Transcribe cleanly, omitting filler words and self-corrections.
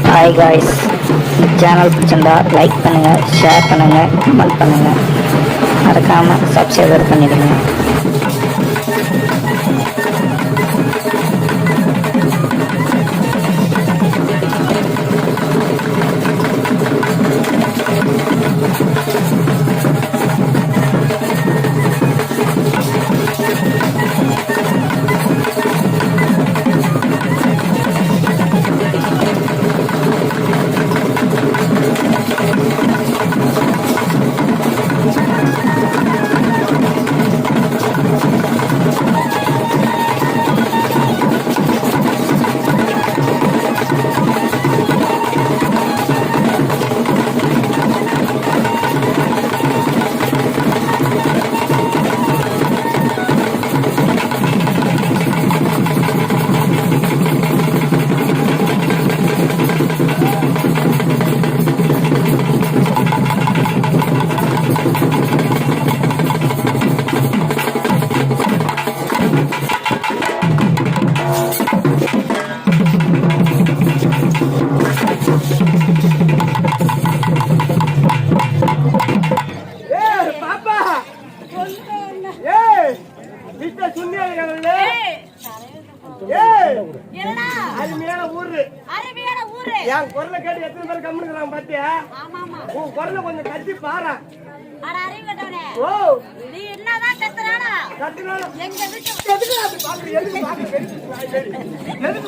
Hi guys, channel பிடிச்சிருந்தா like பண்ணுங்கள், share பண்ணுங்கள், கமெண்ட் பண்ணுங்கள், மறக்காமல் சப்ஸ்கிரைபர் பண்ணிடுங்க. என் குரலை கேட்டு எத்தனை பேர் கம்முனுக்குறாங்க பாத்தியா? உன் குரலை கொஞ்சம் கட்டி பாரு. ஓ நீ என்னதான் கத்துறானா? எங்க வீட்டு